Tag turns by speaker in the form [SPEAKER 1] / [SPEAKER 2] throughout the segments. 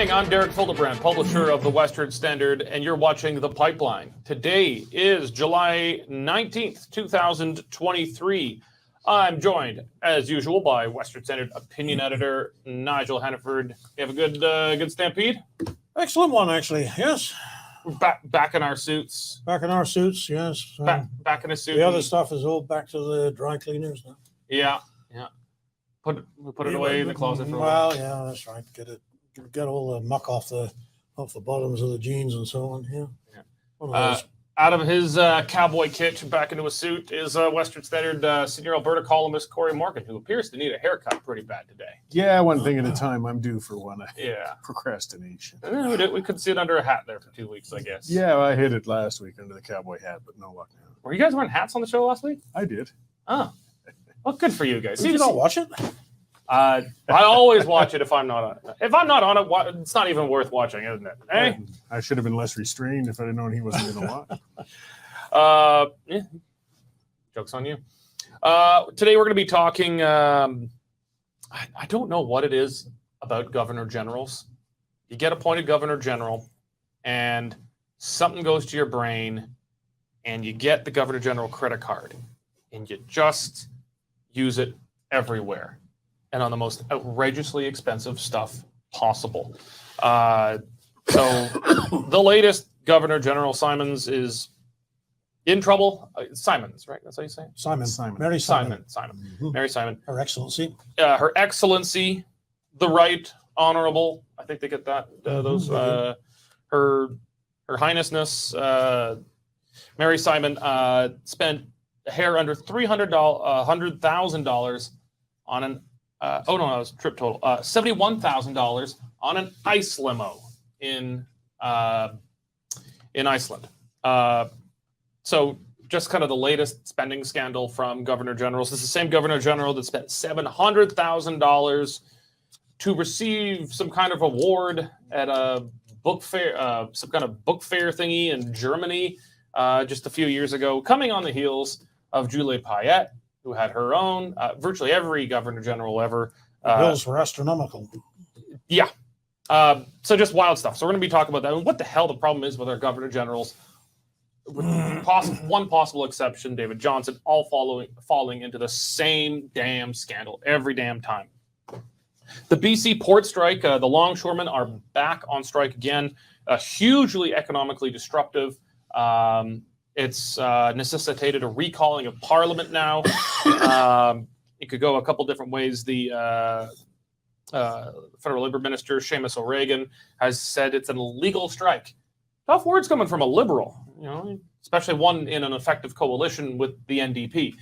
[SPEAKER 1] evening. I'm Derek Fildebrandt, publisher of the Western Standard, and you're watching The Pipeline. Today is July 19th, 2023. I'm joined, as usual, by Western Standard opinion editor Nigel Hannaford. You have a good stampede?
[SPEAKER 2] Excellent one, actually. Yes.
[SPEAKER 1] Back in our suits.
[SPEAKER 2] Back in our suits, yes.
[SPEAKER 1] Back in a suit.
[SPEAKER 2] The other stuff is all back to the dry cleaners now.
[SPEAKER 1] Yeah. Put it away in the closet for a while.
[SPEAKER 2] Well, yeah, that's right. Get all the muck off the bottoms of the jeans and so on. Yeah. One of those.
[SPEAKER 1] Out of his cowboy kit, back into a suit, is Western Standard senior Alberta columnist Cory Morgan, who appears to need a haircut pretty bad today.
[SPEAKER 3] Yeah, one thing at a time. I'm due for one.
[SPEAKER 1] Yeah.
[SPEAKER 3] Procrastination.
[SPEAKER 1] We could sit under a hat there for 2 weeks, I guess.
[SPEAKER 3] Yeah, I hit it last week under the cowboy hat, but no luck now.
[SPEAKER 1] Were you guys wearing hats on the show last week?
[SPEAKER 3] I did.
[SPEAKER 1] Oh. Well, good for you guys.
[SPEAKER 2] Did you not watch it?
[SPEAKER 1] I always watch it if I'm not on it. If I'm not on it, it's not even worth watching, isn't it? Hey?
[SPEAKER 3] I should have been less restrained if I'd have known he wasn't going to watch.
[SPEAKER 1] Yeah. Joke's on you. Today we're going to be talking, I don't know what it is about governor generals. You get appointed governor general and something goes to your brain and you get the governor general credit card and you just use it everywhere and on the most outrageously expensive stuff possible. So the latest governor general, Simons, is in trouble. Simons, right? That's how you say it?
[SPEAKER 2] Simon.
[SPEAKER 1] Mary Simon.
[SPEAKER 2] Mm-hmm.
[SPEAKER 1] Mary Simon.
[SPEAKER 2] Her Excellency.
[SPEAKER 1] Her Excellency, the Right Honorable. I think they get that. Those. Her Highnessness, Mary Simon, spent a hair under $100,000 on an. That was trip total. $71,000 on an ice limo in Iceland. So just kind of the latest spending scandal from governor generals. This is the same governor general that spent $700,000 to receive some kind of award at a book fair, some kind of book fair thingy in Germany just a few years ago, coming on the heels of Julie Payette, who had her own. Virtually every governor general ever.
[SPEAKER 2] The bills were astronomical.
[SPEAKER 1] Yeah. So just wild stuff. So we're going to be talking about that. And what the hell the problem is with our governor generals, with one possible exception, David Johnson, all falling into the same damn scandal every damn time. The BC port strike, the longshoremen are back on strike again, hugely economically disruptive. It's necessitated a recalling of Parliament now. It could go a couple different ways. The Federal Labor Minister, Seamus O'Regan, has said it's an illegal strike. Tough words coming from a Liberal, especially one in an effective coalition with the NDP.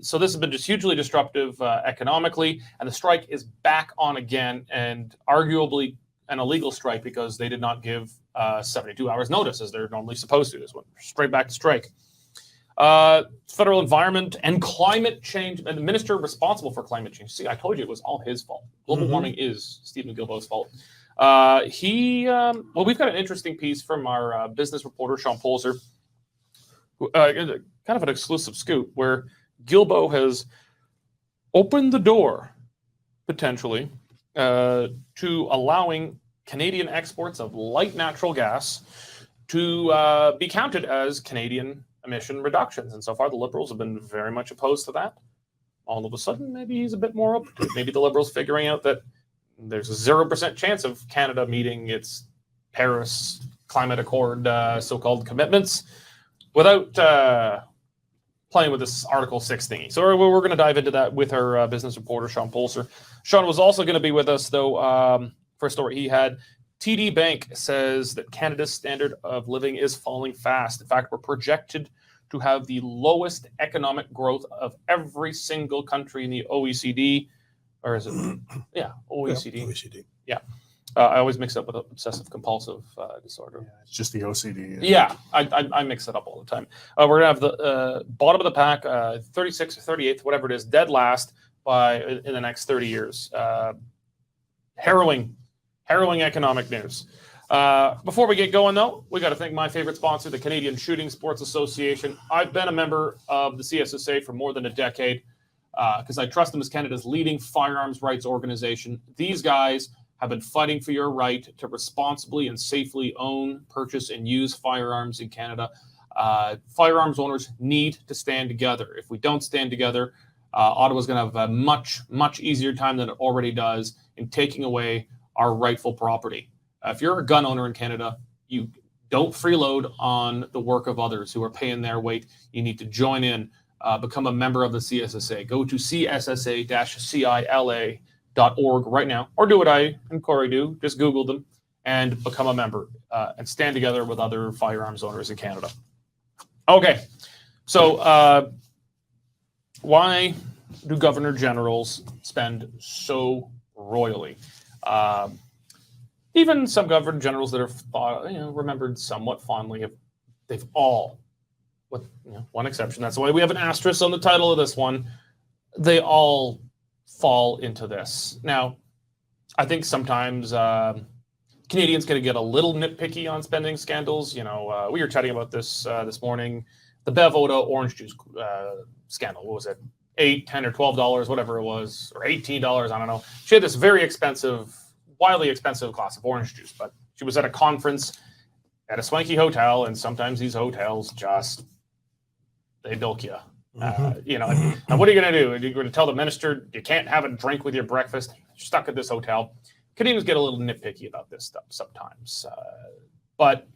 [SPEAKER 1] So this has been just hugely disruptive economically, and the strike is back on again, and arguably an illegal strike because they did not give 72 hours notice as they're normally supposed to. This went straight back to strike. Federal Environment and Climate Change, and the minister responsible for climate change. See, I told you it was all his fault. Global warming is Stephen Gilbo's fault. We've got an interesting piece from our business reporter, Sean Polzer, who, kind of an exclusive scoop, where Gilbo has opened the door, potentially, to allowing Canadian exports of light natural gas to be counted as Canadian emission reductions. And so far, the Liberals have been very much opposed to that. All of a sudden, maybe he's a bit more open to it. Maybe the Liberals figuring out that there's a 0% chance of Canada meeting its Paris Climate Accord so-called commitments without playing with this Article 6 thingy. So we're going to dive into that with our business reporter, Sean Polzer. Sean was also going to be with us, though, for a story he had. TD Bank says that Canada's standard of living is falling fast. In fact, we're projected to have the lowest economic growth of every single country in the OECD. Or is it? Yeah, OECD.
[SPEAKER 2] Yeah, OECD.
[SPEAKER 1] Yeah. I always mix it up with obsessive compulsive disorder.
[SPEAKER 3] Yeah, it's just the OCD.
[SPEAKER 1] Yeah, I mix it up all the time. We're going to have the bottom of the pack, 36th or 38th, whatever it is, dead last in the next 30 years. Harrowing economic news. Before we get going, though, we got to thank my favorite sponsor, the Canadian Shooting Sports Association. I've been a member of the CSSA for more than a decade because I trust them as Canada's leading firearms rights organization. These guys have been fighting for your right to responsibly and safely own, purchase, and use firearms in Canada. Firearms owners need to stand together. If we don't stand together, Ottawa's going to have a much, much easier time than it already does in taking away our rightful property. If you're a gun owner in Canada, you don't freeload on the work of others who are paying their weight. You need to join in, become a member of the CSSA. Go to CSSA-CILA.org right now, or do what I and Corey do, just Google them and become a member and stand together with other firearms owners in Canada. Okay, so why do governor generals spend so royally? Even some governor generals that are remembered somewhat fondly, they've all, with one exception, that's why we have an asterisk on the title of this one, they all fall into this. Now, I think sometimes Canadians going to get a little nitpicky on spending scandals. We were chatting about this this morning. The Bev Oda orange juice scandal. What was it? $8, $10, or $12, whatever it was, or $18. I don't know. She had this very expensive, wildly expensive glass of orange juice, but she was at a conference at a swanky hotel, and sometimes these hotels they bilk you. And what are you going to do? Are you going to tell the minister you can't have a drink with your breakfast? You're stuck at this hotel. Canadians get a little nitpicky about this stuff sometimes, but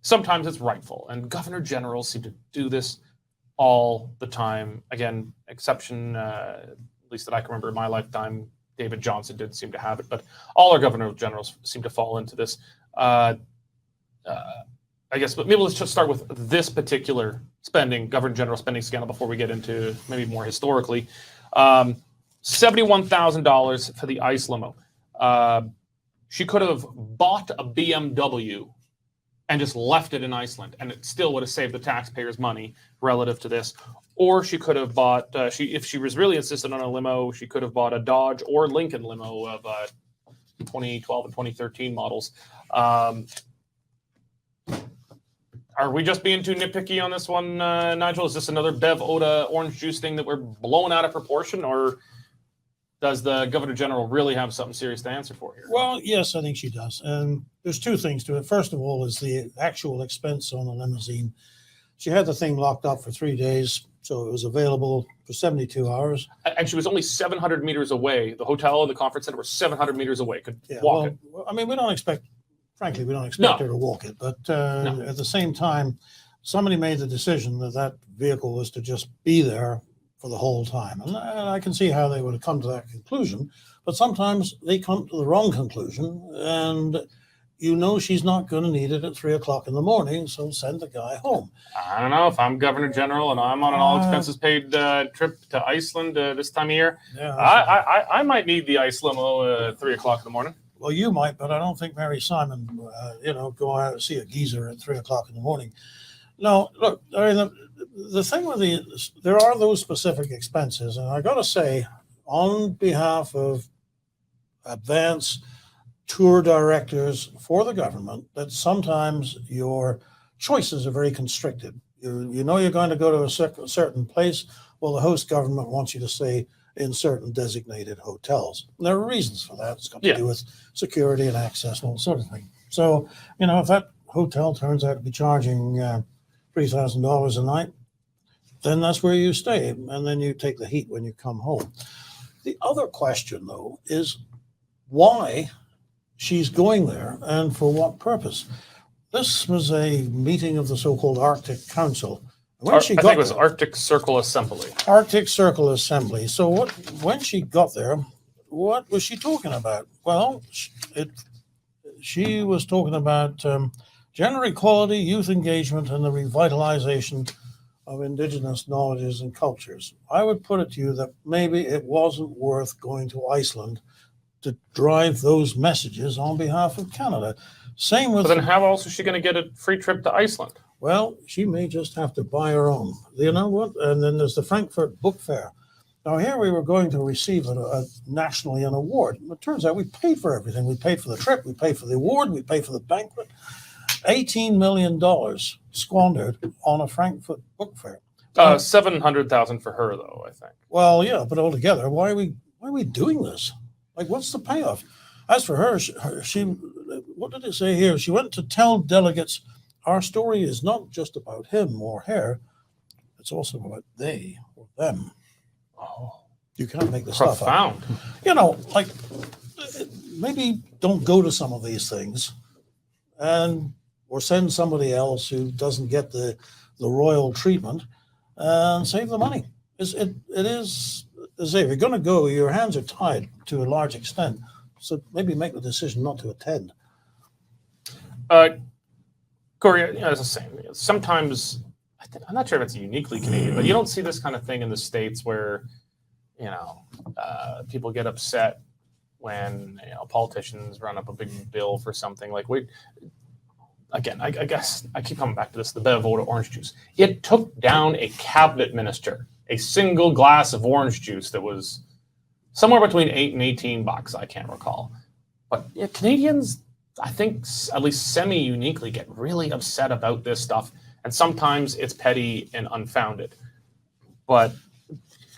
[SPEAKER 1] sometimes it's rightful, and governor generals seem to do this all the time. Again, exception, at least that I can remember in my lifetime, David Johnson did seem to have it, but all our governor generals seem to fall into this. I guess, but maybe let's just start with this particular governor general spending scandal before we get into maybe more historically. $71,000 for the ICE limo. She could have bought a BMW and just left it in Iceland, and it still would have saved the taxpayers money relative to this. Or she could have bought, if she was really insistent on a limo, she could have bought a Dodge or Lincoln limo of 2012 and 2013 models. Are we just being too nitpicky on this one, Nigel? Is this another Bev Oda orange juice thing that we're blowing out of proportion, or does the Governor General really have something serious to answer for here?
[SPEAKER 2] Well, yes, I think she does. And there's two things to it. First of all is the actual expense on the limousine. She had the thing locked up for 3 days, so it was available for 72 hours.
[SPEAKER 1] And she was only 700 meters away. The hotel and the conference center were 700 meters away. Could walk it.
[SPEAKER 2] I mean, we don't expect her to walk it. But at the same time, somebody made the decision that vehicle was to just be there for the whole time. And I can see how they would have come to that conclusion. But sometimes they come to the wrong conclusion, and she's not going to need it at 3 o'clock in the morning, so send the guy home.
[SPEAKER 1] I don't know. If I'm Governor General and I'm on an all expenses paid trip to Iceland this time of year, I might need the ice limo at 3 o'clock in the morning.
[SPEAKER 2] Well, you might, but I don't think Mary Simon, go out and see a geezer at 3 o'clock in the morning. No, look, I mean, the thing with there are those specific expenses, and I got to say, on behalf of advance tour directors for the government, that sometimes your choices are very constricted. You're going to go to a certain place. Well, the host government wants you to stay in certain designated hotels. And there are reasons for that. It's got to do with security and access and all sort of thing. So, if that hotel turns out to be charging $3,000 a night, then that's where you stay. And then you take the heat when you come home. The other question, though, is why she's going there and for what purpose. This was a meeting of the so-called Arctic Council. I think it was
[SPEAKER 1] Arctic Circle Assembly.
[SPEAKER 2] Arctic Circle Assembly. So when she got there, what was she talking about? Well, she was talking about gender equality, youth engagement, and the revitalization of Indigenous knowledges and cultures. I would put it to you that maybe it wasn't worth going to Iceland to drive those messages on behalf of Canada. Same with.
[SPEAKER 1] But then how else is she going to get a free trip to Iceland?
[SPEAKER 2] Well, she may just have to buy her own. You know what? And then there's the Frankfurt Book Fair. Now, here we were going to receive nationally an award. It turns out we paid for everything. We paid for the trip. We paid for the award. We paid for the banquet. $18 million squandered on a Frankfurt Book Fair.
[SPEAKER 1] $700,000 for her, though, I think.
[SPEAKER 2] Well, yeah, but altogether, why are we doing this? Like, what's the payoff? As for her, she, what did it say here? She went to tell delegates, our story is not just about him or her, it's also about they or them.
[SPEAKER 1] Oh,
[SPEAKER 2] You can't make this stuff up.
[SPEAKER 1] profound.
[SPEAKER 2] You know, like, maybe don't go to some of these things or send somebody else who doesn't get the royal treatment and save the money. It is, as I say, if you're going to go, your hands are tied to a large extent. So maybe make the decision not to attend.
[SPEAKER 1] Cory, as I was saying, sometimes, I'm not sure if it's uniquely Canadian, but you don't see this kind of thing in the States where, people get upset when politicians run up a big bill for something. Like I guess I keep coming back to this, the Bev orange juice. It took down a cabinet minister, a single glass of orange juice that was somewhere between $8 and $18. I can't recall. But yeah, Canadians, I think, at least semi-uniquely, get really upset about this stuff. And sometimes it's petty and unfounded. But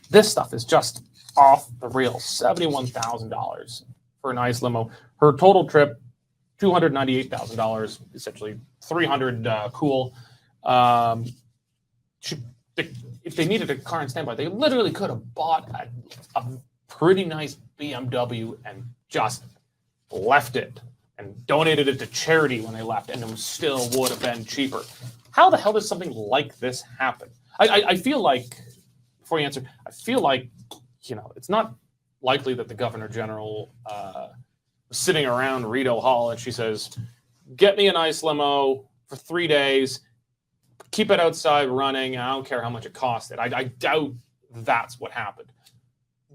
[SPEAKER 1] this stuff is just off the rails. $71,000 for a nice limo. Her total trip, $298,000, essentially $300 cool. If they needed a car and standby, they literally could have bought a pretty nice BMW and just left it and donated it to charity when they left, and it still would have been cheaper. How the hell does something like this happen? I feel like, before you answer, I feel like, it's not likely that the Governor General was sitting around Rideau Hall and she says, get me a nice limo for 3 days, keep it outside running, I don't care how much it costed. I doubt that's what happened.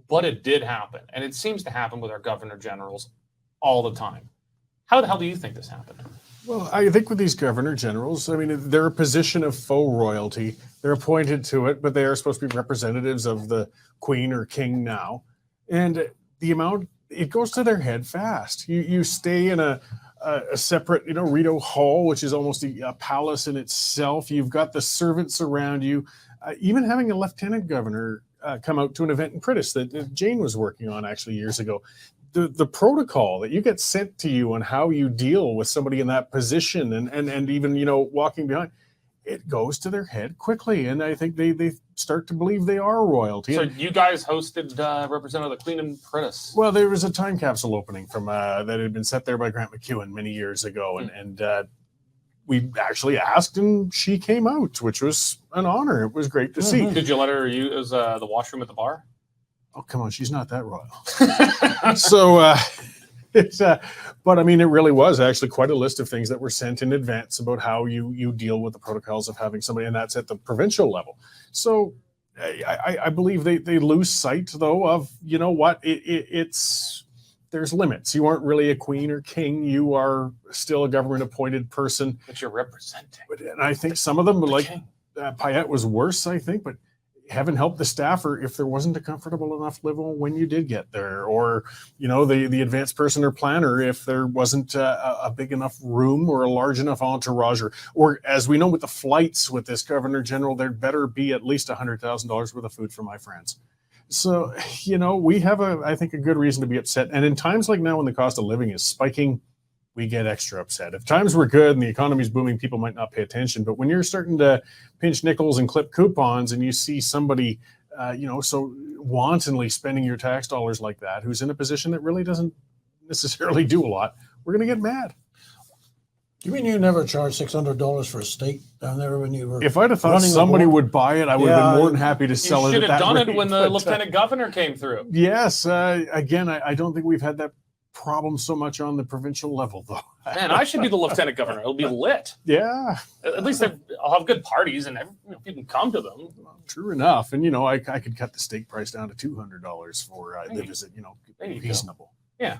[SPEAKER 1] But it did happen, and it seems to happen with our Governor Generals all the time. How the hell do you think this happened?
[SPEAKER 3] Well, I think with these Governor Generals, I mean, they're a position of faux royalty. They're appointed to it, but they are supposed to be representatives of the Queen or King now. And the amount, it goes to their head fast. You stay in a separate, Rideau Hall, which is almost a palace in itself. You've got the servants around you. Even having a lieutenant governor come out to an event in Pritis that Jane was working on actually years ago. The protocol that you get sent to you on how you deal with somebody in that position and even, walking behind, it goes to their head quickly. And I think they start to believe they are royalty.
[SPEAKER 1] So you guys hosted Representative the Queen in Pritis?
[SPEAKER 3] Well, there was a time capsule opening from that had been set there by Grant McEwen many years ago. And we actually asked, and she came out, which was an honor. It was great to see.
[SPEAKER 1] Did you let her use the washroom at the bar?
[SPEAKER 3] Oh, come on. She's not that royal. So but I mean, it really was actually quite a list of things that were sent in advance about how you deal with the protocols of having somebody, and that's at the provincial level. So I believe they lose sight, though, of, it's there's limits. You aren't really a queen or king. You are still a government appointed person.
[SPEAKER 1] But you're representing.
[SPEAKER 3] And I think some of them, like Payette was worse, I think, but heaven help the staffer if there wasn't a comfortable enough limo when you did get there, or the advanced person or planner if there wasn't a big enough room or a large enough entourage, or as we know with the flights with this Governor General, there'd better be at least $100,000 worth of food for my friends. So we have I think a good reason to be upset, and in times like now when the cost of living is spiking, we get extra upset. If times were good and the economy's booming, people might not pay attention. But when you're starting to pinch nickels and clip coupons and you see somebody, so wantonly spending your tax dollars like that, who's in a position that really doesn't necessarily do a lot, we're going to get mad.
[SPEAKER 2] You mean you never charged $600 for a steak down there when you were?
[SPEAKER 3] If I'd have thought somebody would buy it, I would have been more than happy to sell it.
[SPEAKER 1] You should have done it when the
[SPEAKER 3] but,
[SPEAKER 1] lieutenant governor came through.
[SPEAKER 3] Yes. Again, I don't think we've had that problem so much on the provincial level, though.
[SPEAKER 1] Man, I should be the lieutenant governor. It'll be lit.
[SPEAKER 3] Yeah.
[SPEAKER 1] At least I'll have good parties and people can come to them.
[SPEAKER 3] True enough. And, I could cut the steak price down to $200 for the visit, reasonable.
[SPEAKER 1] Yeah.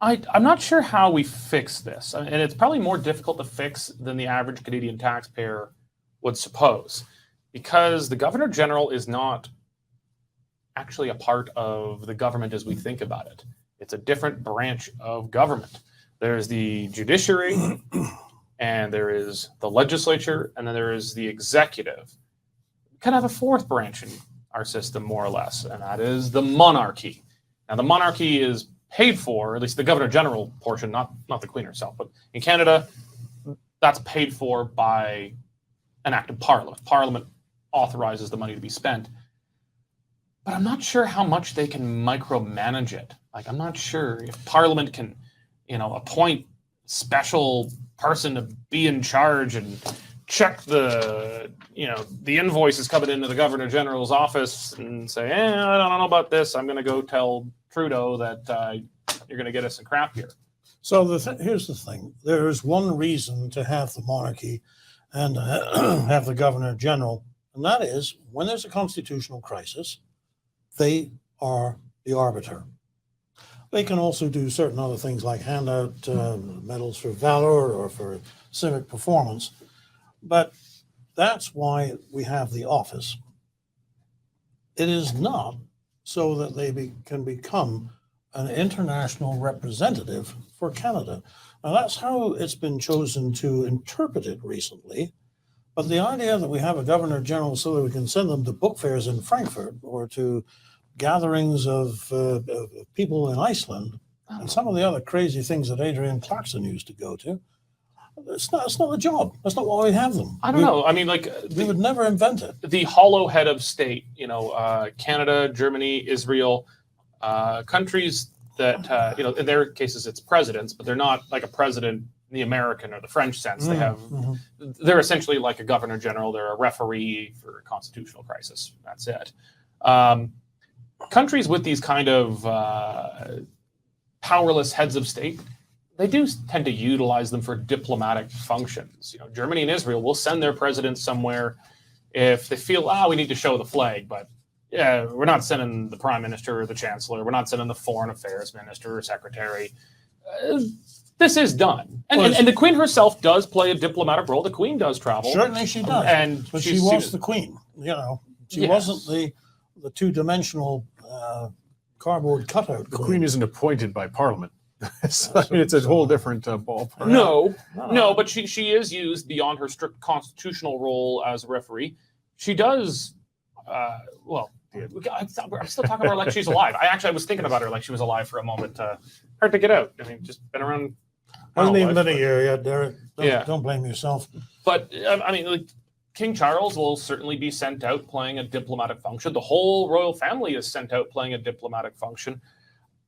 [SPEAKER 1] I'm not sure how we fix this. And it's probably more difficult to fix than the average Canadian taxpayer would suppose, because the Governor General is not actually a part of the government as we think about it. It's a different branch of government. There's the judiciary, and there is the legislature, and then there is the executive. We kind of have a fourth branch in our system, more or less, and that is the monarchy. Now, the monarchy is paid for, at least the Governor General portion, not the Queen herself, but in Canada, that's paid for by an act of Parliament. Parliament authorizes the money to be spent. But I'm not sure how much they can micromanage it. Like, I'm not sure if Parliament can, appoint special person to be in charge and check the invoices coming into the Governor General's office and say, I don't know about this. I'm going to go tell Trudeau that you're going to get us some crap here.
[SPEAKER 2] So here's the thing. There is one reason to have the monarchy and have the Governor General, and that is when there's a constitutional crisis, they are the arbiter. They can also do certain other things like hand out medals for valor or for civic performance, but that's why we have the office. It is not so that they can become an international representative for Canada. Now, that's how it's been chosen to interpret it recently. But the idea that we have a Governor General so that we can send them to book fairs in Frankfurt or to gatherings of people in Iceland and some of the other crazy things that Adrian Clarkson used to go to, it's not the job. That's not why we have them.
[SPEAKER 1] I don't know. I mean,
[SPEAKER 2] we would never invent it.
[SPEAKER 1] The hollow head of state, Canada, Germany, Israel, countries that, in their cases, it's presidents, but they're not like a president in the American or the French sense. They have, they're essentially like a Governor General. They're a referee for a constitutional crisis. That's it. Countries with these kind of powerless heads of state, they do tend to utilize them for diplomatic functions. Germany and Israel will send their presidents somewhere if they feel, we need to show the flag, but yeah, we're not sending the prime minister or the chancellor. We're not sending the foreign affairs minister or secretary. This is done. And the Queen herself does play a diplomatic role. The Queen does travel.
[SPEAKER 2] Certainly she does. But she was the Queen. She wasn't the two-dimensional cardboard cutout.
[SPEAKER 3] The Queen isn't appointed by Parliament. So, it's a whole different ballpark.
[SPEAKER 1] No, but she is used beyond her strict constitutional role as a referee. She does, I'm still talking about her like she's alive. I was thinking about her like she was alive for a moment. Hard to get out. I mean, just been around.
[SPEAKER 2] Hasn't even been a year yet, Derek. Don't blame yourself.
[SPEAKER 1] But, King Charles will certainly be sent out playing a diplomatic function. The whole royal family is sent out playing a diplomatic function.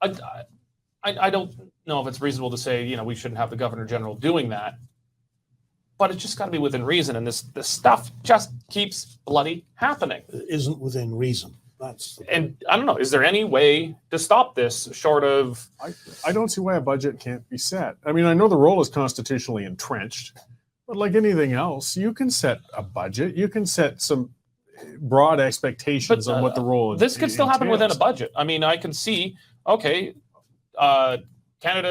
[SPEAKER 1] I don't know if it's reasonable to say, we shouldn't have the Governor General doing that. But it's just got to be within reason. And this stuff just keeps bloody happening.
[SPEAKER 2] It isn't within reason.
[SPEAKER 1] And I don't know, is there any way to stop this short of...
[SPEAKER 3] I don't see why a budget can't be set. I mean, I know the role is constitutionally entrenched, but like anything else, you can set a budget. You can set some broad expectations on what the role is.
[SPEAKER 1] This could still happen within a budget. I mean, I can see, Canada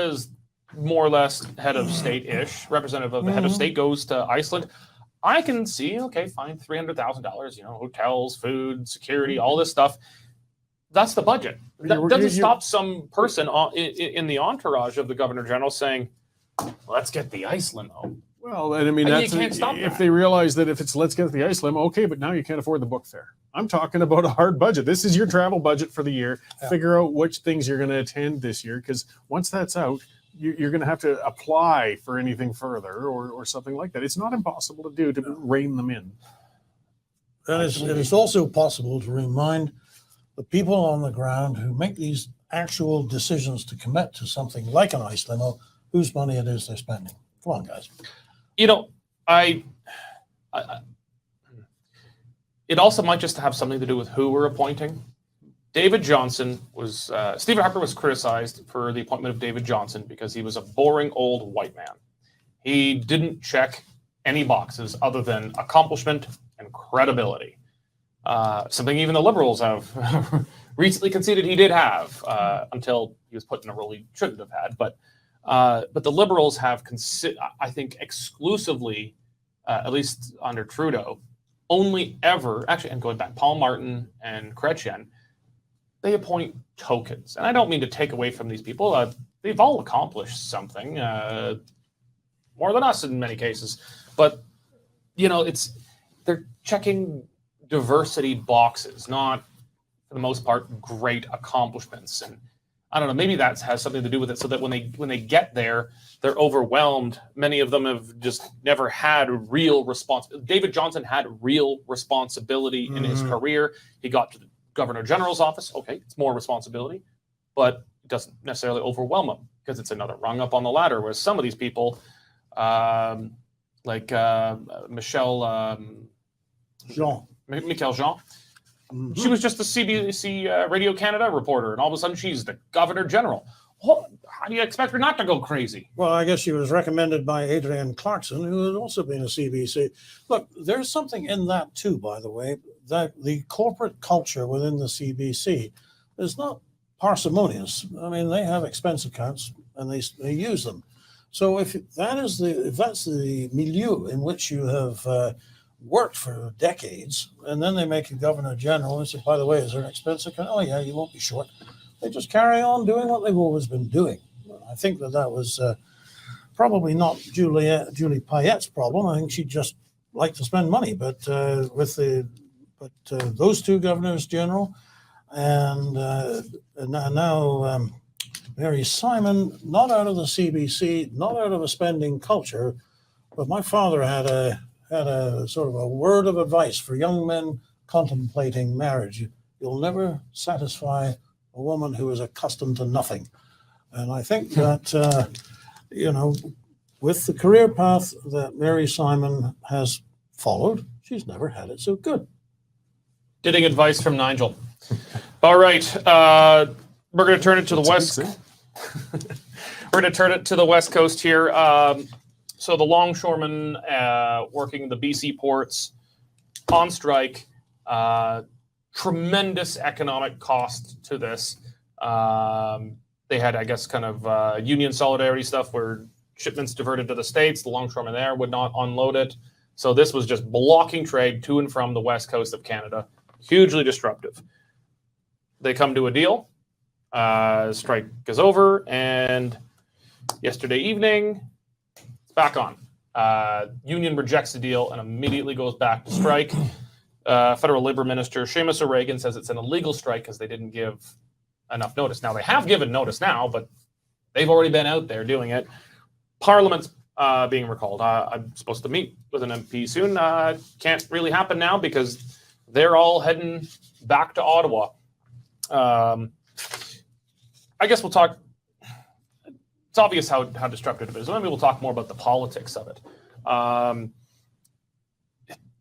[SPEAKER 1] is more or less head of state-ish. Representative of the head of state goes to Iceland. I can see, fine, $300,000, hotels, food, security, all this stuff. That's the budget. That doesn't stop some person in the entourage of the Governor General saying, let's get the ice limo.
[SPEAKER 3] Well, and I mean,
[SPEAKER 1] you can't stop
[SPEAKER 3] if
[SPEAKER 1] that.
[SPEAKER 3] they realize that if it's let's get the ice limo, but now you can't afford the book fare. I'm talking about a hard budget. This is your travel budget for the year. Yeah. Figure out which things you're going to attend this year, because once that's out, you're going to have to apply for anything further or something like that. It's not impossible to do to rein them in.
[SPEAKER 2] And it is also possible to remind the people on the ground who make these actual decisions to commit to something like an ice limo, whose money it is they're spending. Come on, guys.
[SPEAKER 1] It also might just have something to do with who we're appointing. David Johnson was, Stephen Harper was criticized for the appointment of David Johnson because he was a boring old white man. He didn't check any boxes other than accomplishment and credibility. Something even the Liberals have recently conceded he did have until he was put in a role he shouldn't have had. But the Liberals have, I think, exclusively, at least under Trudeau, only ever, actually, and going back, Paul Martin and Chrétien, they appoint tokens. And I don't mean to take away from these people. They've all accomplished something, more than us in many cases. But, they're checking diversity boxes, not, for the most part, great accomplishments. And I don't know, maybe that has something to do with it, so that when they get there, they're overwhelmed. Many of them have just never had real David Johnson had real responsibility in his career. He got to the Governor General's office. Okay, it's more responsibility, but it doesn't necessarily overwhelm him because it's another rung up on the ladder. Whereas some of these people, like Michelle Jean, she was just the CBC Radio Canada reporter, and all of a sudden she's the Governor General. How do you expect her not to go crazy?
[SPEAKER 2] Well, I guess she was recommended by Adrienne Clarkson, who had also been a CBC. Look, there's something in that too, by the way, that the corporate culture within the CBC is not parsimonious. I mean, they have expense accounts and they use them. So if that's the milieu in which you have worked for decades, and then they make you Governor General and say, by the way, is there an expense account? Oh yeah, you won't be short. They just carry on doing what they've always been doing. I think that was probably not Julie Payette's problem. I think she just liked to spend money. But those two Governors General and now Mary Simon, not out of the CBC, not out of a spending culture, but my father had a sort of a word of advice for young men contemplating marriage. You'll never satisfy a woman who is accustomed to nothing. And I think that, with the career path that Mary Simon has followed, she's never had it so good.
[SPEAKER 1] Getting advice from Nigel. All right. We're going to turn it to the west. We're going to turn it to the west coast here. So the longshoremen working the BC ports on strike. Tremendous economic cost to this. They had, I guess, kind of union solidarity stuff where shipments diverted to the States. The longshoremen there would not unload it. So this was just blocking trade to and from the west coast of Canada. Hugely disruptive. They come to a deal. Strike is over. And yesterday evening, it's back on. Union rejects the deal and immediately goes back to strike. Federal Labor Minister Seamus O'Regan says it's an illegal strike because they didn't give enough notice. Now, they have given notice now, but they've already been out there doing it. Parliament's being recalled. I'm supposed to meet with an MP soon. Can't really happen now because they're all heading back to Ottawa. I guess we'll talk. It's obvious how disruptive it is. Maybe we'll talk more about the politics of it.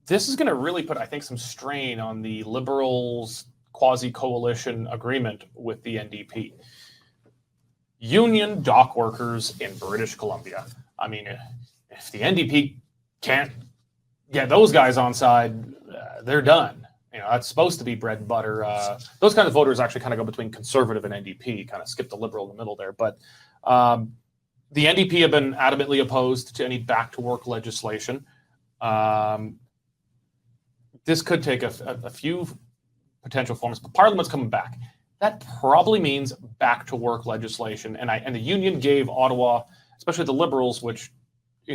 [SPEAKER 1] This is going to really put, I think, some strain on the Liberals' quasi-coalition agreement with the NDP. Union dock workers in British Columbia. I mean, if the NDP can't get those guys on side, they're done. That's supposed to be bread and butter. Those kind of voters actually kind of go between Conservative and NDP, kind of skip the Liberal in the middle there. But the NDP have been adamantly opposed to any back-to-work legislation. This could take a few potential forms, but Parliament's coming back. That probably means back-to-work legislation. And the union gave Ottawa, especially the Liberals, which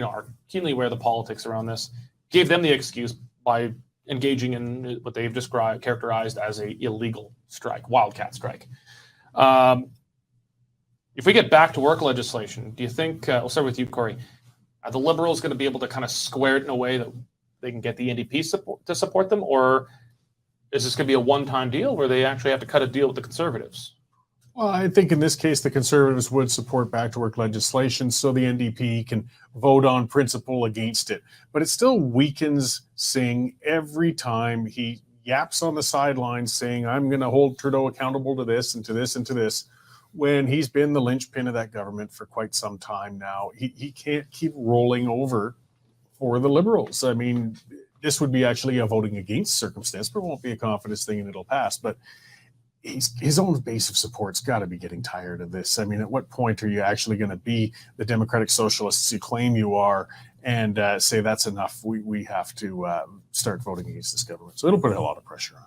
[SPEAKER 1] are keenly aware of the politics around this, gave them the excuse by engaging in what they've characterized as a illegal strike, wildcat strike. If we get back-to-work legislation, do you think, we'll start with you, Cory, are the Liberals going to be able to kind of square it in a way that they can get the NDP to support them, or is this going to be a one-time deal where they actually have to cut a deal with the Conservatives?
[SPEAKER 3] Well, I think in this case, the Conservatives would support back-to-work legislation so the NDP can vote on principle against it. But it still weakens Singh every time he yaps on the sidelines saying, I'm going to hold Trudeau accountable to this and to this and to this, when he's been the linchpin of that government for quite some time now. He can't keep rolling over for the Liberals. I mean, this would be actually a voting against circumstance, but it won't be a confidence thing and it'll pass. But his own base of support's got to be getting tired of this. I mean, at what point are you actually going to be the democratic socialists you claim you are and say that's enough? We have to start voting against this government. So it'll put a lot of pressure on.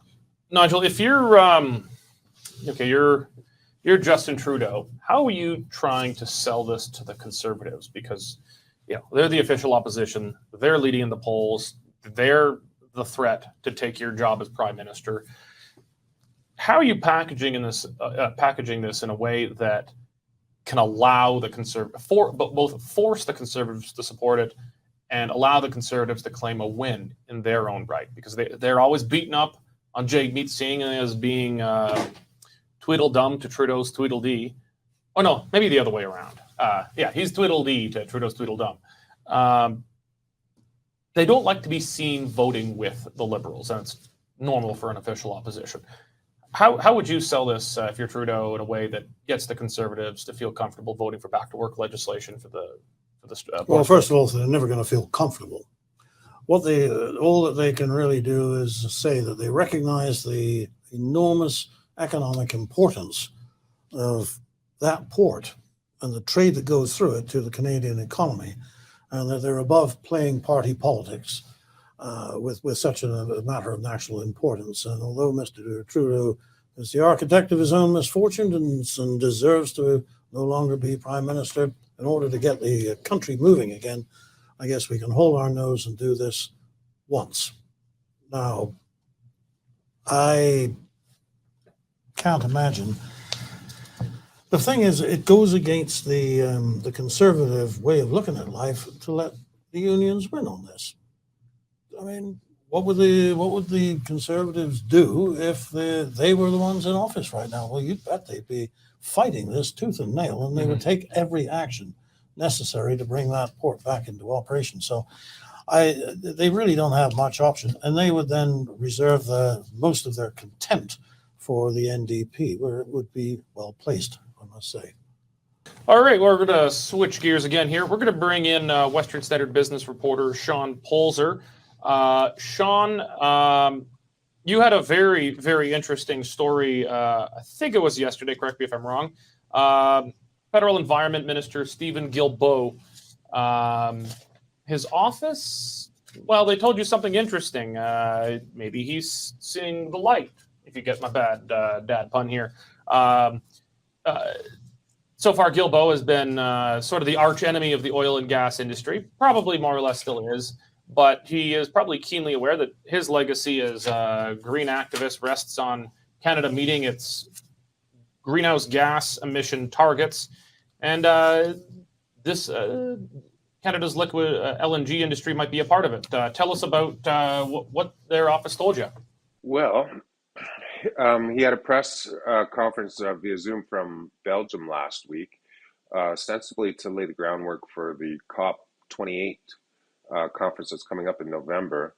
[SPEAKER 1] Nigel, if you're you're Justin Trudeau, how are you trying to sell this to the Conservatives? Because they're the official opposition. They're leading in the polls. They're the threat to take your job as prime minister. how are you packaging this in a way that can allow the both force the Conservatives to support it and allow the Conservatives to claim a win in their own right? Because they're always beaten up on Jagmeet Singh as being Tweedledum to Trudeau's Tweedledee. Oh, no, maybe the other way around. He's Tweedledee to Trudeau's Tweedledum. They don't like to be seen voting with the Liberals, and it's normal for an official opposition. How would you sell this if you're Trudeau in a way that gets the Conservatives to feel comfortable voting for back-to-work legislation for the
[SPEAKER 2] well, first of all, they're never going to feel comfortable. All that they can really do is say that they recognize the enormous economic importance of that port and the trade that goes through it to the Canadian economy, and that they're above playing party politics with such a matter of national importance. And although Mr. Trudeau is the architect of his own misfortune and deserves to no longer be Prime Minister, in order to get the country moving again, I guess we can hold our nose and do this once. Now, I can't imagine. The thing is, it goes against the Conservative way of looking at life to let the unions win on this. I mean, what would the Conservatives do if they were the ones in office right now? Well, you'd bet they'd be fighting this tooth and nail, and they would take every action necessary to bring that port back into operation. So they really don't have much option, and they would then reserve most of their contempt for the NDP, where it would be well placed, I must say.
[SPEAKER 1] All right, well, we're going to switch gears again here. We're going to bring in Western Standard business reporter Sean Polzer. Sean, you had a very, very interesting story. I think it was yesterday. Correct me if I'm wrong. Federal Environment Minister Stephen Gilbo, his office. Well, they told you something interesting. Maybe he's seeing the light. If you get my bad dad pun here. So far, Gilbo has been sort of the arch enemy of the oil and gas industry. Probably more or less still is. But he is probably keenly aware that his legacy as a green activist rests on Canada meeting its greenhouse gas emission targets. And this Canada's liquid LNG industry might be a part of it. Tell us about what their office told you.
[SPEAKER 4] Well, he had a press conference via Zoom from Belgium last week, ostensibly to lay the groundwork for the COP28 conference that's coming up in November.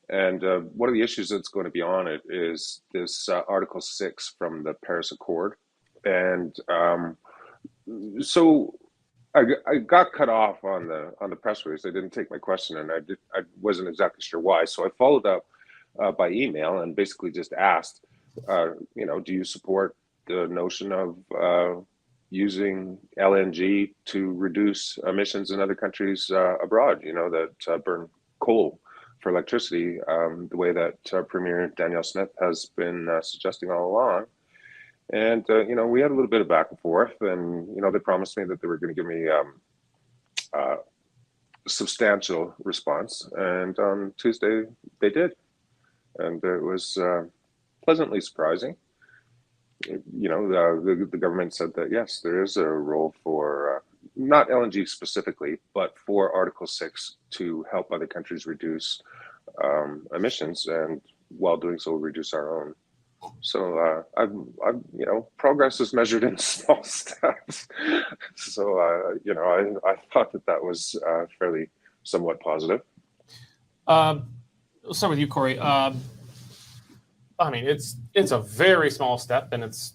[SPEAKER 4] And one of the issues that's going to be on it is this Article 6 from the Paris Accord. And so I got cut off on the press release. They didn't take my question, and I wasn't exactly sure why. So I followed up by email and basically just asked, do you support the notion of using LNG to reduce emissions in other countries abroad, that burn coal for electricity, the way that Premier Danielle Smith has been suggesting all along. And, we had a little bit of back and forth, and, they promised me that they were going to give me a substantial response. And on Tuesday, they did. And it was pleasantly surprising. The government said that, yes, there is a role for, not LNG specifically, but for Article 6 to help other countries reduce emissions, and while doing so, reduce our own. So progress is measured in small steps. So, I thought that was fairly somewhat positive.
[SPEAKER 1] I'll start with you, Corey. It's a very small step, and it's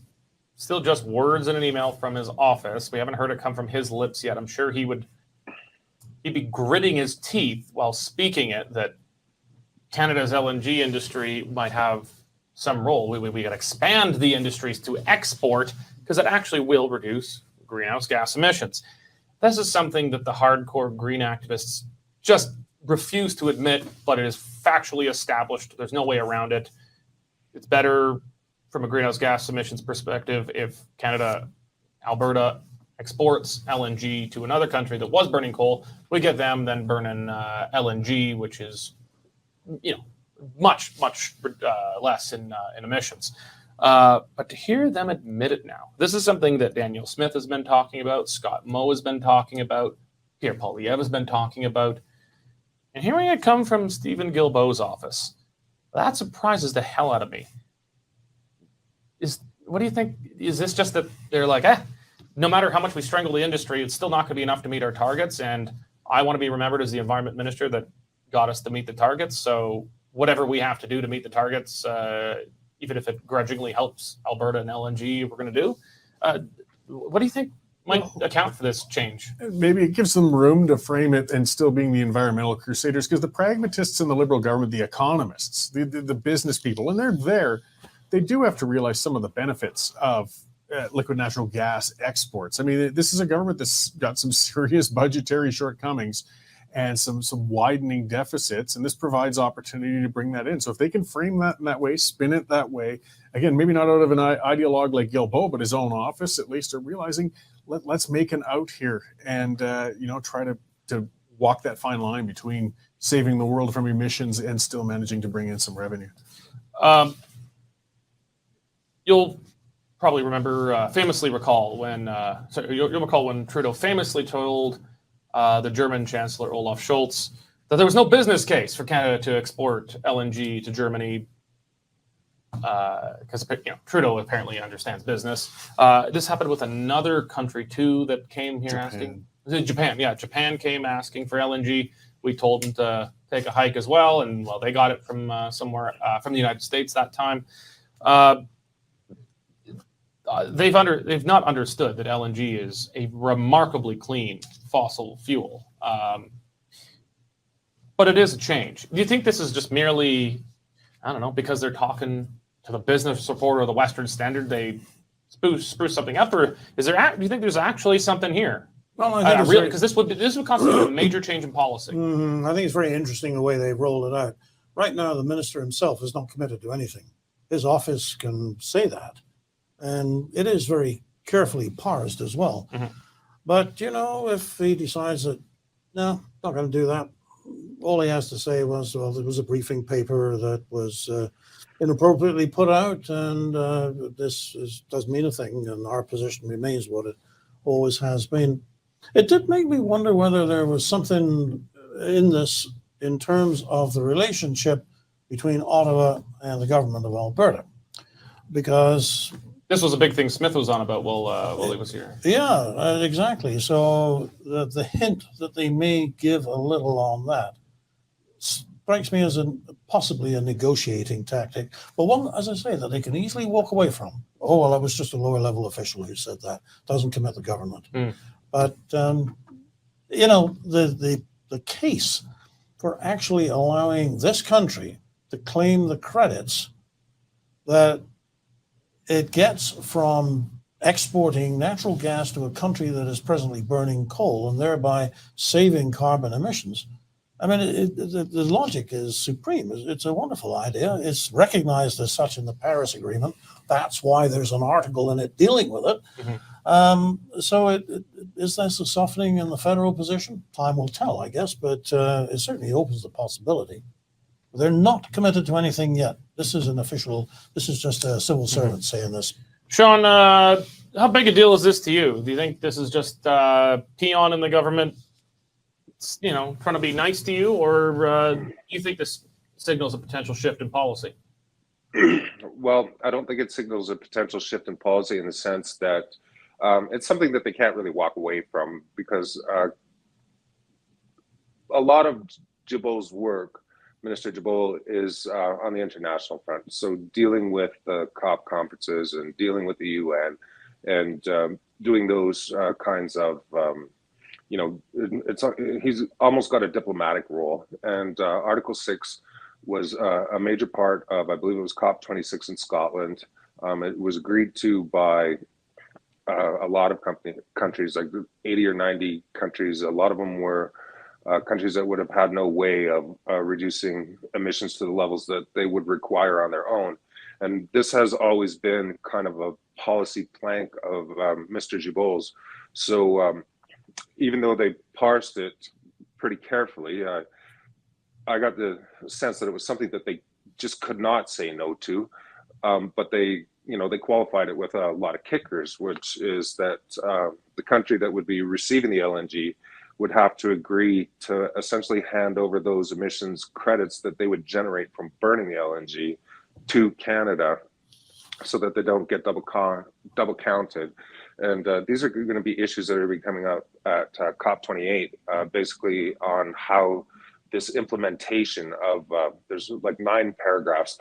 [SPEAKER 1] still just words in an email from his office. We haven't heard it come from his lips yet. I'm sure he'd be gritting his teeth while speaking it that Canada's LNG industry might have some role. We got to expand the industries to export, because it actually will reduce greenhouse gas emissions. This is something that the hardcore green activists just refuse to admit, but it is factually established. There's no way around it. It's better from a greenhouse gas emissions perspective if Canada, Alberta, exports LNG to another country that was burning coal. We get them then burning LNG, which is, much less in emissions. But to hear them admit it now, this is something that Daniel Smith has been talking about, Scott Moe has been talking about, Pierre Poilievre has been talking about, and hearing it come from Stephen Guilbeault's office, that surprises the hell out of me. What do you think? Is this just that they're like, no matter how much we strangle the industry, it's still not going to be enough to meet our targets, and I want to be remembered as the environment minister that got us to meet the targets, so whatever we have to do to meet the targets, even if it grudgingly helps Alberta and LNG, we're going to do. What do you think might account for this change?
[SPEAKER 3] Maybe it gives them room to frame it and still being the environmental crusaders, because the pragmatists in the Liberal government, the economists, the business people, and they're there, they do have to realize some of the benefits of liquid natural gas exports. I mean, this is a government that's got some serious budgetary shortcomings and some widening deficits, and this provides opportunity to bring that in. So if they can frame that in that way, spin it that way, again, maybe not out of an ideologue like Guilbeault, but his own office at least are realizing, let's make an out here and try to walk that fine line between saving the world from emissions and still managing to bring in some revenue.
[SPEAKER 1] You'll probably remember, famously recall when you'll recall when Trudeau famously told the German Chancellor Olaf Scholz that there was no business case for Canada to export LNG to Germany because Trudeau apparently understands business. This happened with another country too that came here asking. Japan, yeah, Japan came asking for LNG. We told them to take a hike as well, and well, they got it from somewhere from the United States that time. They've not understood that LNG is a remarkably clean fossil fuel, but it is a change. Do you think this is just merely, I don't know, because they're talking to the business report or the Western Standard, they spruce something up, or is there? Do you think there's actually something here?
[SPEAKER 2] Well, I think
[SPEAKER 1] really, because this would constitute a major change in policy.
[SPEAKER 2] I think it's very interesting the way they rolled it out. Right now, the minister himself is not committed to anything. His office can say that. And it is very carefully parsed as well. Mm-hmm. But, if he decides that, no, not going to do that, all he has to say was, well, there was a briefing paper that was inappropriately put out, and doesn't mean a thing, and our position remains what it always has been. It did make me wonder whether there was something in this in terms of the relationship between Ottawa and the government of Alberta, because
[SPEAKER 1] this was a big thing Smith was on about while he was here.
[SPEAKER 2] Yeah, exactly. So the hint that they may give a little on that strikes me as possibly a negotiating tactic, but one, as I say, that they can easily walk away from. Oh, well, I was just a lower level official who said that. Doesn't commit the government. But, the case for actually allowing this country to claim the credits that it gets from exporting natural gas to a country that is presently burning coal and thereby saving carbon emissions. I mean, the logic is supreme. It's a wonderful idea. It's recognized as such in the Paris Agreement. That's why there's an article in it dealing with it. Mm-hmm. So is this a softening in the federal position? Time will tell, I guess, but it certainly opens the possibility. They're not committed to anything yet. This is just a civil servant saying this.
[SPEAKER 1] Sean, how big a deal is this to you? Do you think this is just peon in the government, trying to be nice to you, or do you think this signals a potential shift in policy?
[SPEAKER 4] Well, I don't think it signals a potential shift in policy in the sense that it's something that they can't really walk away from, because a lot of Guilbeault's work, Minister Guilbeault, is on the international front. So dealing with the COP conferences and dealing with the UN and doing those kinds of, he's almost got a diplomatic role. And Article 6 was a major part of, I believe it was COP26 in Scotland. It was agreed to by a lot of countries, like 80 or 90 countries. A lot of them were countries that would have had no way of reducing emissions to the levels that they would require on their own. And this has always been kind of a policy plank of Mr. Guilbeault's. So even though they parsed it pretty carefully, I got the sense that it was something that they just could not say no to, but they they qualified it with a lot of kickers, which is that the country that would be receiving the LNG would have to agree to essentially hand over those emissions credits that they would generate from burning the LNG to Canada, so that they don't get double counted. And these are going to be issues that are going to be coming up at COP28, basically on how this implementation of, there's like 9 paragraphs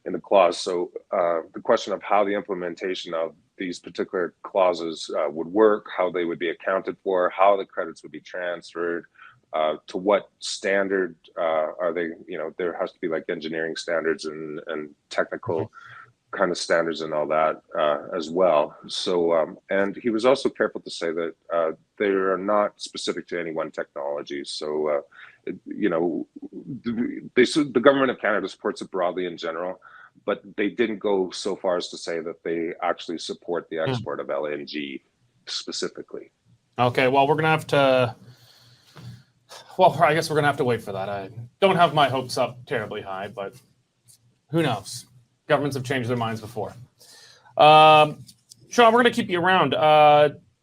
[SPEAKER 4] in the clause. So the question of how the implementation of these particular clauses would work, how they would be accounted for, how the credits would be transferred, to what standard are they, there has to be like engineering standards and technical kind of standards and all that as well. So, and he was also careful to say that they are not specific to any one technology. So, the government of Canada supports it broadly in general, but they didn't go so far as to say that they actually support the export of LNG specifically.
[SPEAKER 1] Okay, well, we're going to have to, I guess we're going to have to wait for that. I don't have my hopes up terribly high, but who knows? Governments have changed their minds before. Sean, we're going to keep you around.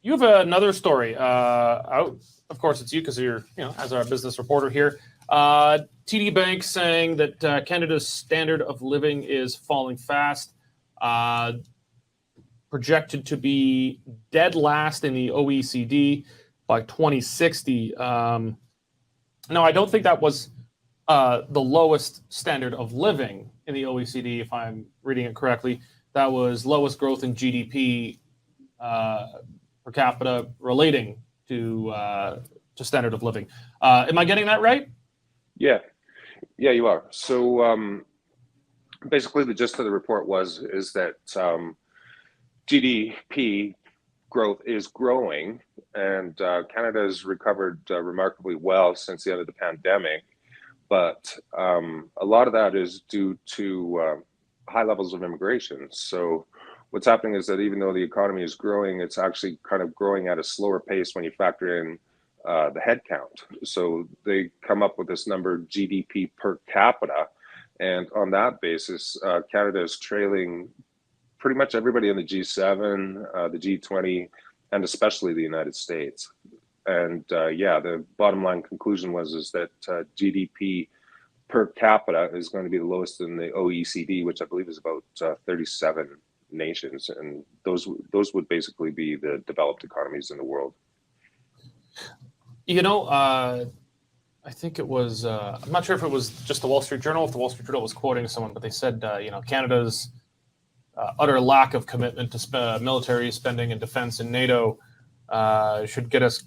[SPEAKER 1] You have another story out. Of course, it's you because you're, as our business reporter here. TD Bank saying that Canada's standard of living is falling fast, projected to be dead last in the OECD by 2060. Now, I don't think that was the lowest standard of living in the OECD, if I'm reading it correctly. That was lowest growth in GDP per capita relating to standard of living. Am I getting that right?
[SPEAKER 4] Yeah, you are. So basically, the gist of the report is that GDP growth is growing, and Canada has recovered remarkably well since the end of the pandemic. But a lot of that is due to high levels of immigration. So what's happening is that even though the economy is growing, it's actually kind of growing at a slower pace when you factor in the head count. So they come up with this number, GDP per capita. And on that basis, Canada is trailing pretty much everybody in the G7, the G20, and especially the United States. And the bottom line conclusion is that GDP per capita is going to be the lowest in the OECD, which I believe is about 37 nations, and those would basically be the developed economies in the world.
[SPEAKER 1] I think it was. I'm not sure if it was just the Wall Street Journal, if the Wall Street Journal was quoting someone, but they said, Canada's utter lack of commitment to military spending and defense in NATO should get us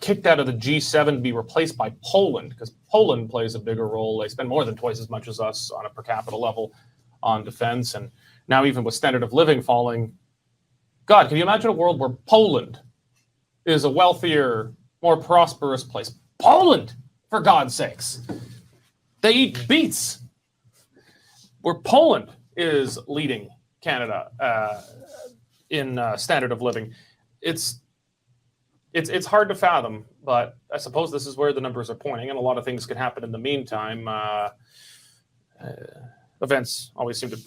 [SPEAKER 1] kicked out of the G7 to be replaced by Poland, because Poland plays a bigger role. They spend more than twice as much as us on a per capita level on defense. And now even with standard of living falling, God, can you imagine a world where Poland is a wealthier, more prosperous place? Poland, for God's sakes. They eat beets. Where Poland is leading Canada in standard of living. It's hard to fathom, but I suppose this is where the numbers are pointing, and a lot of things can happen in the meantime. Events always seem to...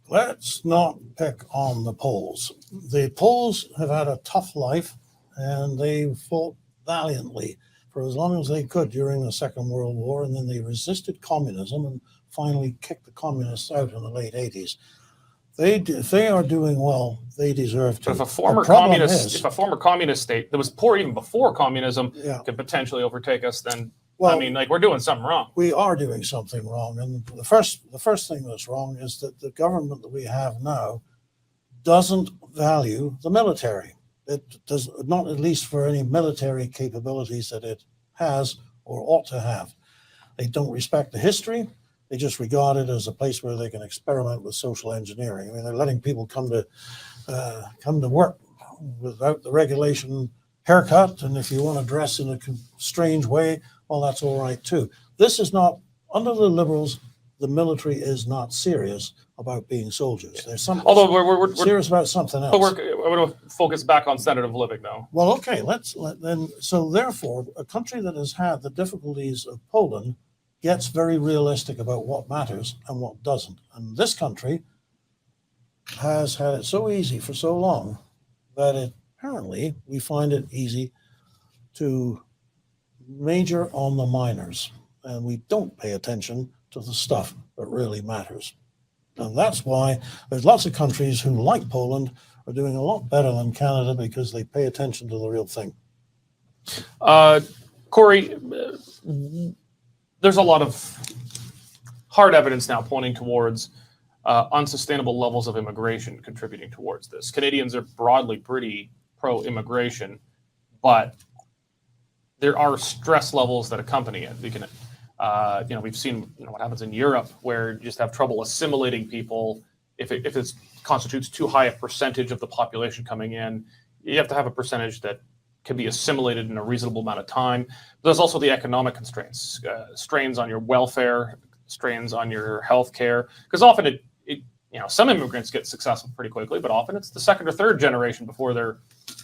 [SPEAKER 2] Let's not pick on the Poles. The Poles have had a tough life, and they fought valiantly for as long as they could during the Second World War, and then they resisted communism and finally kicked the communists out in the late 80s. If they are doing well, they deserve to.
[SPEAKER 1] But if a former communist state that was poor even before communism could potentially overtake us, then we're doing something wrong.
[SPEAKER 2] We are doing something wrong, and the first thing that's wrong is that the government that we have now doesn't value the military. It does not, at least for any military capabilities that it has or ought to have. They don't respect the history. They just regard it as a place where they can experiment with social engineering. I mean, they're letting people come to work without the regulation haircut, and if you want to dress in a strange way, well, that's all right too. This is not, under the Liberals, the military is not serious about being soldiers. There's something.
[SPEAKER 1] Although we're
[SPEAKER 2] serious about something else.
[SPEAKER 1] But we're going to focus back on standard of living, though.
[SPEAKER 2] Well, okay, so therefore, a country that has had the difficulties of Poland gets very realistic about what matters and what doesn't. And this country has had it so easy for so long that apparently we find it easy to major on the minors, and we don't pay attention to the stuff that really matters. And that's why there's lots of countries who, like Poland, are doing a lot better than Canada because they pay attention to the real thing.
[SPEAKER 1] Cory, there's a lot of hard evidence now pointing towards unsustainable levels of immigration contributing towards this. Canadians are broadly pretty pro-immigration, but there are stress levels that accompany it. We can, we've seen what happens in Europe, where you just have trouble assimilating people. If it constitutes too high a percentage of the population coming in, you have to have a percentage that can be assimilated in a reasonable amount of time. There's also the economic constraints, strains on your welfare, strains on your health care, because often some immigrants get successful pretty quickly, but often it's the second or third generation before they're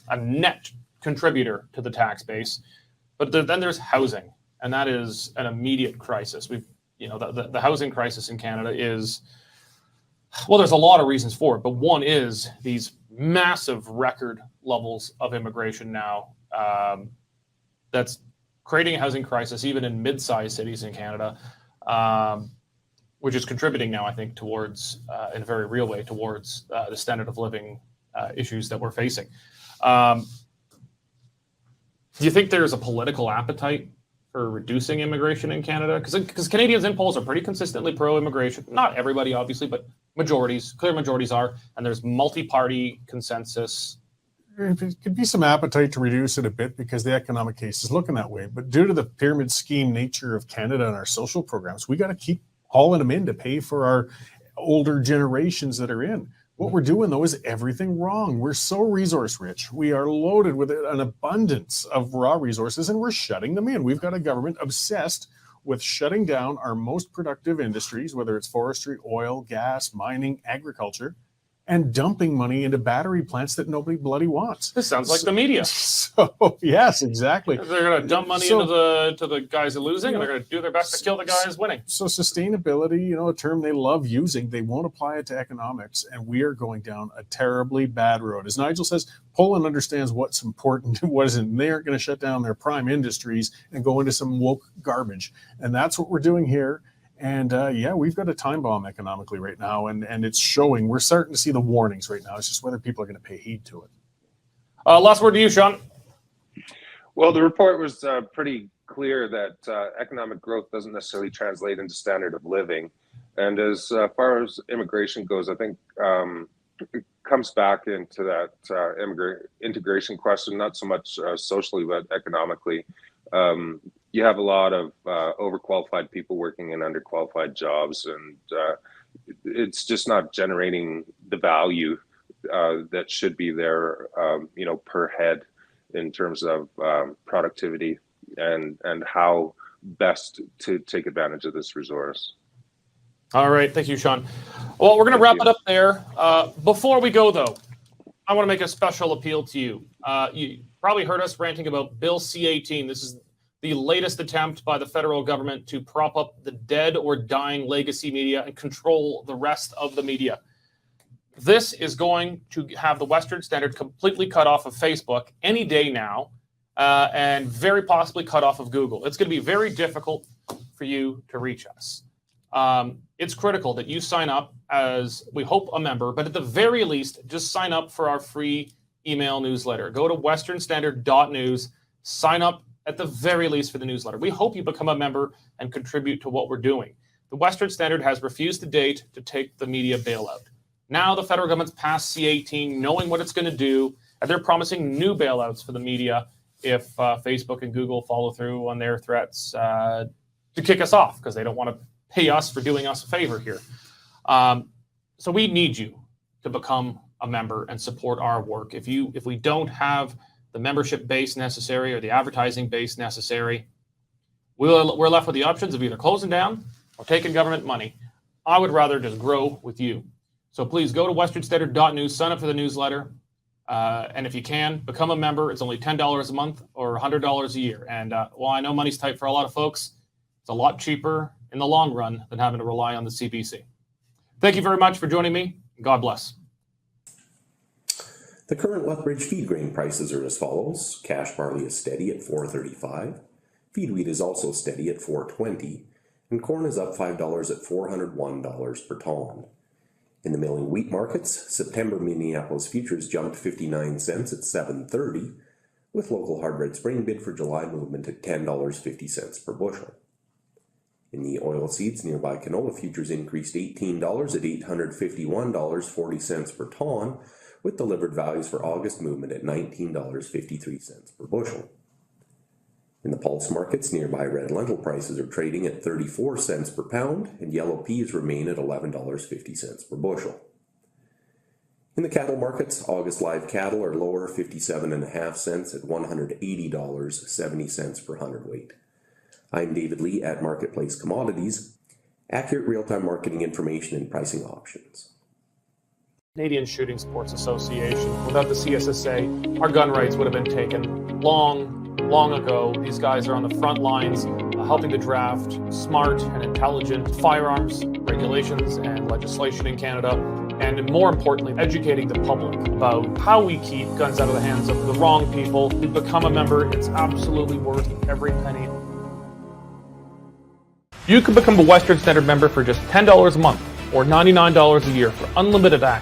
[SPEAKER 1] a net contributor to the tax base. But then there's housing, and that is an immediate crisis. The housing crisis in Canada is, well, there's a lot of reasons for it, but one is these massive record levels of immigration now that's creating a housing crisis even in mid-sized cities in Canada, which is contributing now, I think, towards, in a very real way, towards the standard of living issues that we're facing. Do you think there's a political appetite for reducing immigration in Canada? Because Canadians in polls are pretty consistently pro-immigration. Not everybody, obviously, but clear majorities are, and there's multi-party consensus.
[SPEAKER 3] There could be some appetite to reduce it a bit because the economic case is looking that way. But due to the pyramid scheme nature of Canada and our social programs, we got to keep hauling them in to pay for our older generations that are in. What we're doing, though, is everything wrong. We're so resource rich. We are loaded with an abundance of raw resources, and we're shutting them in. We've got a government obsessed with shutting down our most productive industries, whether it's forestry, oil, gas, mining, agriculture, and dumping money into battery plants that nobody bloody wants.
[SPEAKER 1] This sounds like the media.
[SPEAKER 3] So, yes, exactly.
[SPEAKER 1] They're going to dump money into the guys losing, and they're going to do their best to kill the guys winning.
[SPEAKER 3] So sustainability, a term they love using, they won't apply it to economics, and we are going down a terribly bad road. As Nigel says, Poland understands what's important and what isn't. They aren't going to shut down their prime industries and go into some woke garbage. And that's what we're doing here. And we've got a time bomb economically right now, and it's showing. We're starting to see the warnings right now. It's just whether people are going to pay heed to it.
[SPEAKER 1] Last word to you, Sean.
[SPEAKER 4] Well, the report was pretty clear that economic growth doesn't necessarily translate into standard of living. And as far as immigration goes, I think it comes back into that integration question, not so much socially, but economically. You have a lot of overqualified people working in underqualified jobs, and it's just not generating the value that should be there, per head in terms of productivity and how best to take advantage of this resource.
[SPEAKER 1] All right. Thank you, Sean. Well, we're going to wrap it up there. Before we go, though, I want to make a special appeal to you. You probably heard us ranting about Bill C-18. This is the latest attempt by the federal government to prop up the dead or dying legacy media and control the rest of the media. This is going to have the Western Standard completely cut off of Facebook any day now, and very possibly cut off of Google. It's going to be very difficult for you to reach us. It's critical that you sign up as, we hope, a member, but at the very least, just sign up for our free email newsletter. Go to westernstandard.news, sign up at the very least for the newsletter. We hope you become a member and contribute to what we're doing. The Western Standard has refused to date to take the media bailout. Now the federal government's passed C-18, knowing what it's going to do, and they're promising new bailouts for the media if Facebook and Google follow through on their threats to kick us off, because they don't want to pay us for doing us a favor here. So we need you to become a member and support our work. If we don't have the membership base necessary or the advertising base necessary, we're left with the options of either closing down or taking government money. I would rather just grow with you. So please go to westernstandard.news, sign up for the newsletter, and if you can, become a member. It's only $10 a month or $100 a year. And while I know money's tight for a lot of folks, it's a lot cheaper in the long run than having to rely on the CBC. Thank you very much for joining me. God bless.
[SPEAKER 5] The current Lethbridge feed grain prices are as follows. Cash barley is steady at $4.35. Feed wheat is also steady at $4.20. And corn is up $5 at $401 per ton. In the milling wheat markets, September Minneapolis futures jumped 59 cents at $7.30, with local hard red spring bid for July movement at $10.50 per bushel. In the oilseeds, nearby canola futures increased $18 at $851.40 per ton, with delivered values for August movement at $19.53 per bushel. In the pulse markets, nearby red lentil prices are trading at 34 cents per pound, and yellow peas remain at $11.50 per bushel. In the cattle markets, August live cattle are lower 57.5 cents at $180.70 per hundredweight. I'm David Lee at Marketplace Commodities, accurate real-time marketing information and pricing options.
[SPEAKER 1] Canadian Shooting Sports Association. Without the CSSA, our gun rights would have been taken long ago. These guys are on the front lines helping to draft smart and intelligent firearms regulations and legislation in Canada, and more importantly, educating the public about how we keep guns out of the hands of the wrong people. To become a member, it's absolutely worth every penny. You could become a Western Standard member for just $10 a month or $99 a year for unlimited access